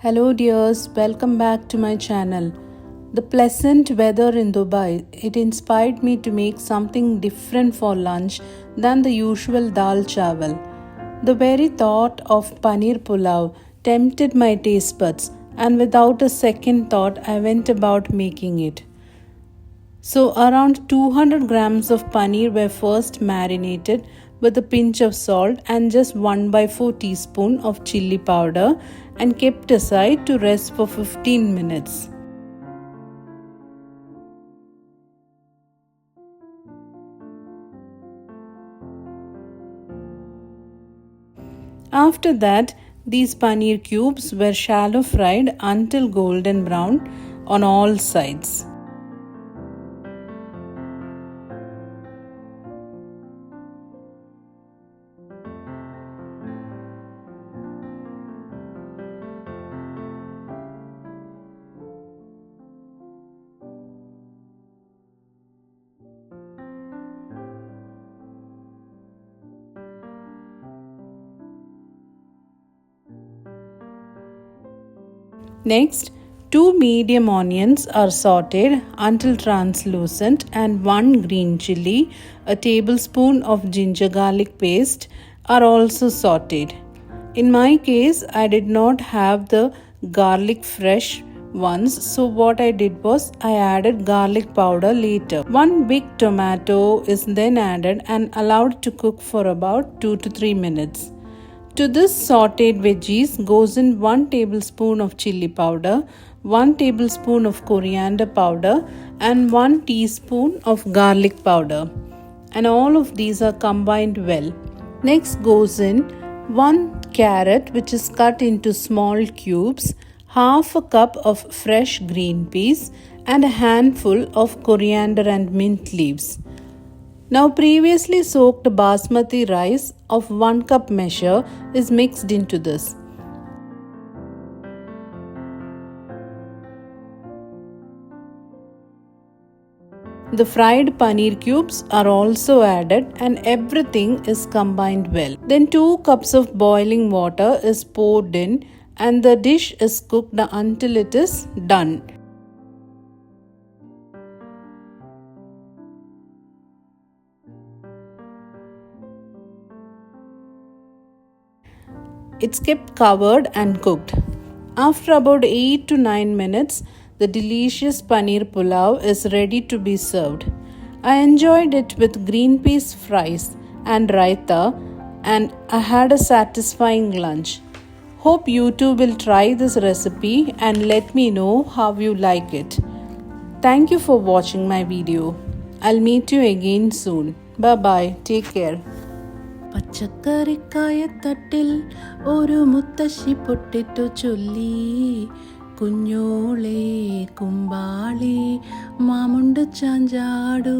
Hello dears, welcome back to my channel. The pleasant weather in Dubai, it inspired me to make something different for lunch than the usual dal chawal. The very thought of Paneer Pulav tempted my taste buds, and without a second thought I went about making it. So, around 200 grams of paneer were first marinated with a pinch of salt and just 1/4 teaspoon of chili powder and kept aside to rest for 15 minutes. After that, these paneer cubes were shallow fried until golden brown on all sides. Next, 2 medium onions are sauteed until translucent and 1 green chilli, a tablespoon of ginger garlic paste are also sauteed. In my case, I did not have the garlic fresh ones, so what I did was I added garlic powder later. 1 big tomato is then added and allowed to cook for about 2 to 3 minutes. To this sauteed veggies goes in 1 tablespoon of chili powder, 1 tablespoon of coriander powder and 1 teaspoon of garlic powder, and all of these are combined well. Next goes in 1 carrot which is cut into small cubes, half a cup of fresh green peas and a handful of coriander and mint leaves. Now previously soaked basmati rice of 1 cup measure is mixed into this. The fried paneer cubes are also added and everything is combined well. Then 2 cups of boiling water is poured in and the dish is cooked until it is done. It's kept covered and cooked. After about 8 to 9 minutes, the delicious paneer pulav is ready to be served. I enjoyed it with green peas fries and raita, and I had a satisfying lunch. Hope you too will try this recipe and let me know how you like it. Thank you for watching my video. I'll meet you again soon. Bye bye. Take care. പച്ചക്കറിക്കായത്തട്ടിൽ ഒരു മുത്തശ്ശി പൊട്ടിട്ടു ചൊല്ലി, കുഞ്ഞോളെ കുമ്പാളി മാമുണ്ട് ചാഞ്ചാടൂ.